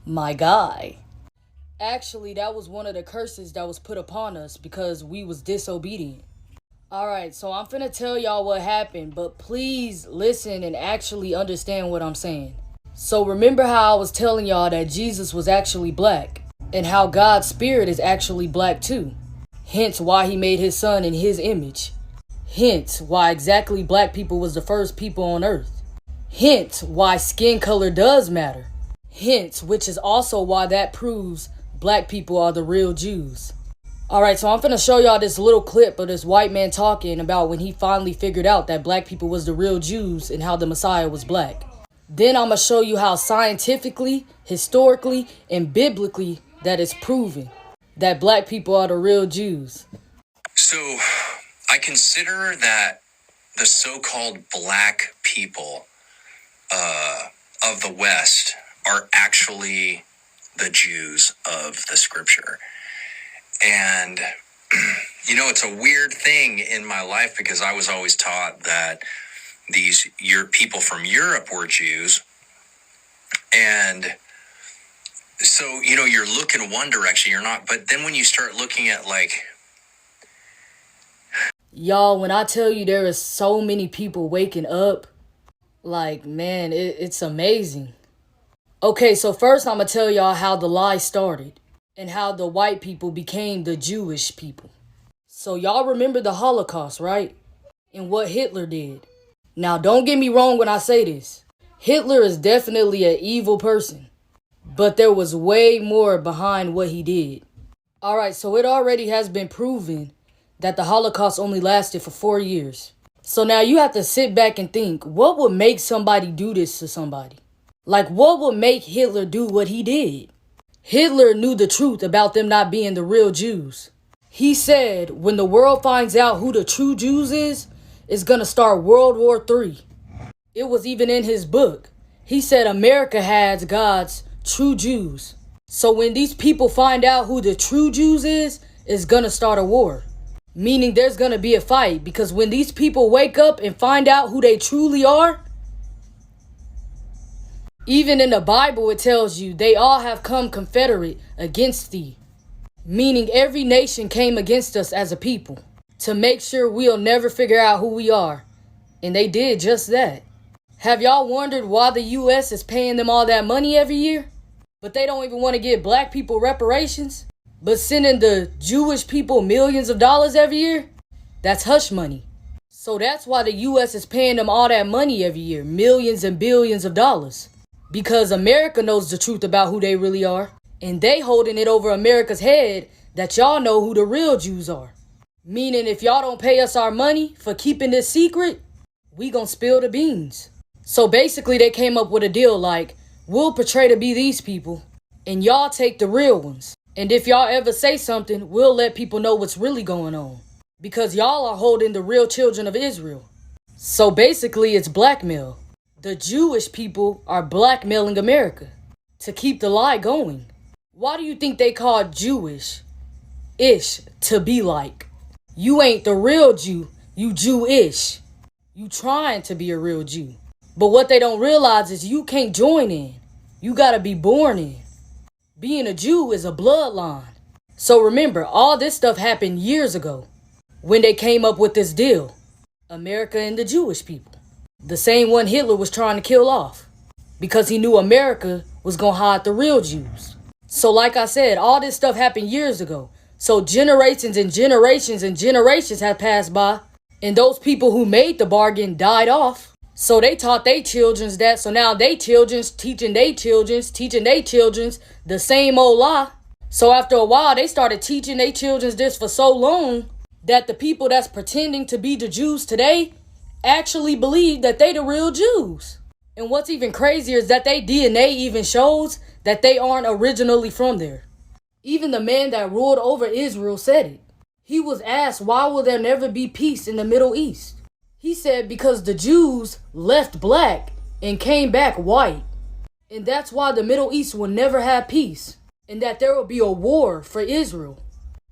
My guy. Actually, that was one of the curses that was put upon us because we was disobedient. Alright, so I'm finna tell y'all what happened, but please listen and actually understand what I'm saying. So remember how I was telling y'all that Jesus was actually black, and how God's spirit is actually black too. Hence why he made his son in his image. Hence why exactly black people was the first people on earth. Hence why skin color does matter. Hence, which is also why that proves black people are the real Jews. Alright, so I'm finna show y'all this little clip of this white man talking about when he finally figured out that black people was the real Jews and how the Messiah was black. Then I'm gonna show you how scientifically, historically, and biblically that is proven that black people are the real Jews. So, I consider that the so-called black people of the West are actually the Jews of the scripture. And, it's a weird thing in my life because I was always taught that these people from Europe were Jews. And so, you're looking one direction, you're not. But then when you start looking at Y'all, when I tell you there is so many people waking up, man, it's amazing. Okay, so first I'm gonna tell y'all how the lie started and how the white people became the Jewish people. So y'all remember the Holocaust, right? And what Hitler did. Now, don't get me wrong when I say this. Hitler is definitely an evil person. But there was way more behind what he did. Alright, so it already has been proven that the Holocaust only lasted for 4 years. So now you have to sit back and think, what would make somebody do this to somebody? What would make Hitler do what he did? Hitler knew the truth about them not being the real Jews. He said, when the world finds out who the true Jews is, it's gonna start World War III. It was even in his book. He said America has God's true Jews. So when these people find out who the true Jews is, it's gonna start a war. Meaning there's gonna be a fight, because when these people wake up and find out who they truly are, even in the Bible it tells you they all have come confederate against thee. Meaning every nation came against us as a people to make sure we'll never figure out who we are. And they did just that. Have y'all wondered why the US is paying them all that money every year? But they don't even want to give black people reparations? But sending the Jewish people millions of dollars every year? That's hush money. So that's why the US is paying them all that money every year, millions and billions of dollars. Because America knows the truth about who they really are. And they holding it over America's head that y'all know who the real Jews are. Meaning if y'all don't pay us our money for keeping this secret, we gonna spill the beans. So basically they came up with a deal we'll portray to be these people and y'all take the real ones. And if y'all ever say something, we'll let people know what's really going on. Because y'all are holding the real children of Israel. So basically it's blackmail. The Jewish people are blackmailing America to keep the lie going. Why do you think they called Jewish-ish to be like? You ain't the real Jew, you Jewish. You trying to be a real Jew. But what they don't realize is you can't join in. You gotta be born in. Being a Jew is a bloodline. So remember, all this stuff happened years ago when they came up with this deal. America and the Jewish people. The same one Hitler was trying to kill off. Because he knew America was gonna hide the real Jews. So like I said, all this stuff happened years ago. So generations and generations and generations have passed by. And those people who made the bargain died off. So they taught their children's that. So now they children's teaching their children's the same old lie. So after a while, they started teaching their children's this for so long that the people that's pretending to be the Jews today actually believe that they the real Jews. And what's even crazier is that their DNA even shows that they aren't originally from there. Even the man that ruled over Israel said it. He was asked, why will there never be peace in the Middle East? He said because the Jews left black and came back white. And that's why the Middle East will never have peace. And that there will be a war for Israel.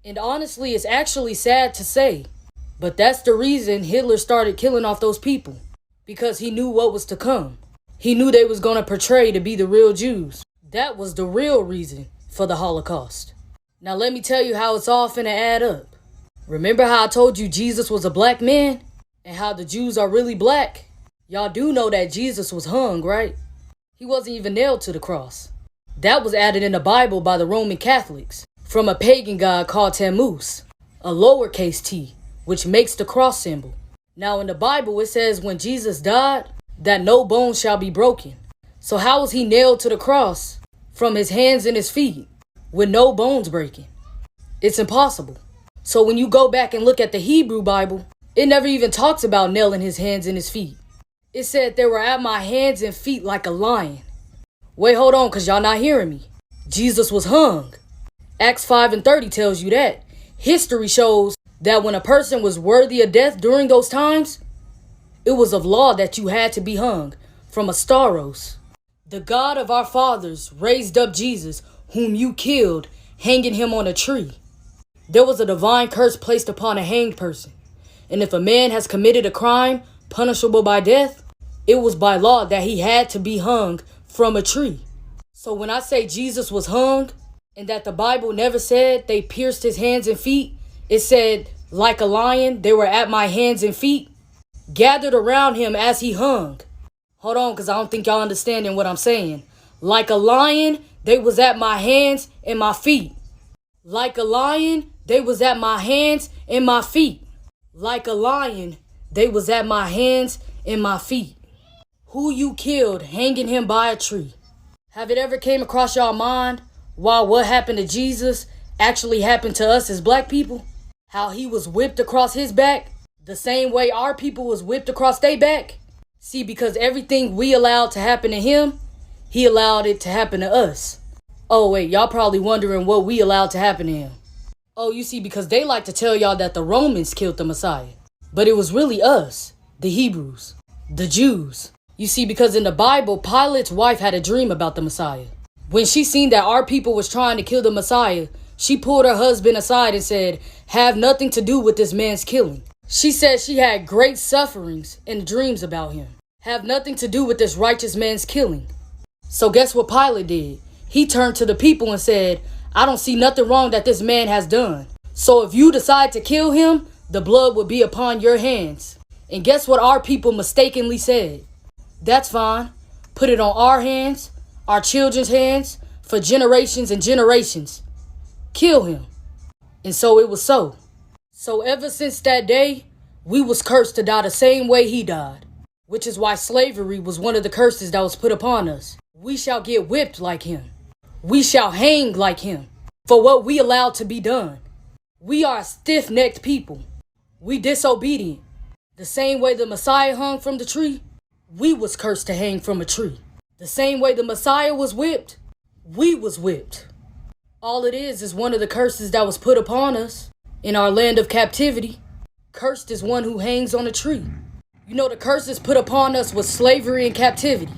And honestly, it's actually sad to say. But that's the reason Hitler started killing off those people. Because he knew what was to come. He knew they was going to portray to be the real Jews. That was the real reason for the Holocaust. Now let me tell you how it's all finna add up. Remember how I told you Jesus was a black man? And how the Jews are really black? Y'all do know that Jesus was hung, right? He wasn't even nailed to the cross. That was added in the Bible by the Roman Catholics from a pagan god called Tammuz, a lowercase t, which makes the cross symbol. Now in the Bible it says when Jesus died, that no bone shall be broken. So how was he nailed to the cross from his hands and his feet with no bones breaking? It's impossible. So when you go back and look at the Hebrew Bible, it never even talks about nailing his hands and his feet. It said they were at my hands and feet like a lion. Wait, hold on, because y'all not hearing me. Jesus was hung. Acts 5:30 tells you that. History shows that when a person was worthy of death during those times, it was of law that you had to be hung from a stauros. The God of our fathers raised up Jesus, whom you killed, hanging him on a tree. There was a divine curse placed upon a hanged person. And if a man has committed a crime punishable by death, it was by law that he had to be hung from a tree. So when I say Jesus was hung, and that the Bible never said they pierced his hands and feet, it said, like a lion, they were at my hands and feet, gathered around him as he hung. Hold on, because I don't think y'all understanding what I'm saying. Like a lion, they was at my hands and my feet. Like a lion, they was at my hands and my feet. Like a lion, they was at my hands and my feet. Who you killed hanging him by a tree. Have it ever came across y'all mind why what happened to Jesus actually happened to us as black people? How he was whipped across his back the same way our people was whipped across their back? See, because everything we allowed to happen to him, he allowed it to happen to us. Oh wait, y'all probably wondering what we allowed to happen to him. Oh, you see, because they like to tell y'all that the Romans killed the Messiah. But it was really us, the Hebrews, the Jews. You see, because in the Bible, Pilate's wife had a dream about the Messiah. When she seen that our people was trying to kill the Messiah, she pulled her husband aside and said, have nothing to do with this man's killing. She said she had great sufferings and dreams about him. Have nothing to do with this righteous man's killing. So guess what Pilate did? He turned to the people and said, I don't see nothing wrong that this man has done. So if you decide to kill him, the blood will be upon your hands. And guess what our people mistakenly said? That's fine. Put it on our hands, our children's hands, for generations and generations. Kill him. And so it was so. So ever since that day, we was cursed to die the same way he died. Which is why slavery was one of the curses that was put upon us. We shall get whipped like him. We shall hang like him for what we allowed to be done. We are a stiff-necked people. We disobedient. The same way the Messiah hung from the tree, we was cursed to hang from a tree. The same way the Messiah was whipped, we was whipped. All it is one of the curses that was put upon us in our land of captivity. Cursed is one who hangs on a tree. You know the curses put upon us was slavery and captivity.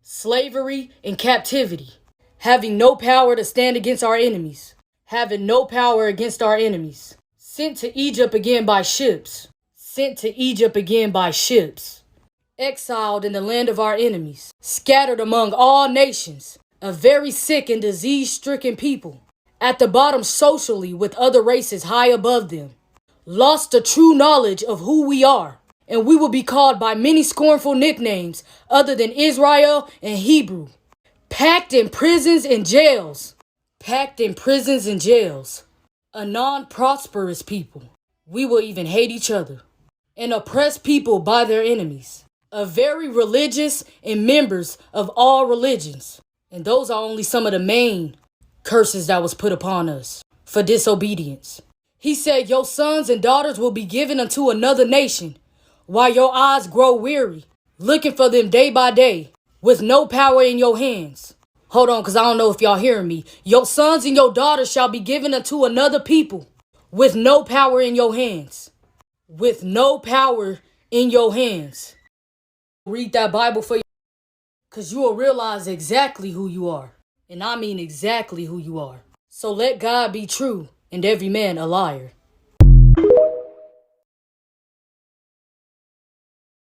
Slavery and captivity. Having no power to stand against our enemies. Having no power against our enemies. Sent to Egypt again by ships. Sent to Egypt again by ships. Exiled in the land of our enemies. Scattered among all nations. A very sick and disease-stricken people. At the bottom socially with other races high above them. Lost the true knowledge of who we are. And we will be called by many scornful nicknames other than Israel and Hebrew. Packed in prisons and jails. Packed in prisons and jails. A non-prosperous people. We will even hate each other. And oppress people by their enemies. A very religious and members of all religions. And those are only some of the main curses that was put upon us for disobedience. He said, your sons and daughters will be given unto another nation, while your eyes grow weary, looking for them day by day, with no power in your hands. Hold on, because I don't know if y'all hearing me. Your sons and your daughters shall be given unto another people, with no power in your hands. With no power in your hands. Read that Bible for you, because you will realize exactly who you are. And I mean exactly who you are. So let God be true and every man a liar.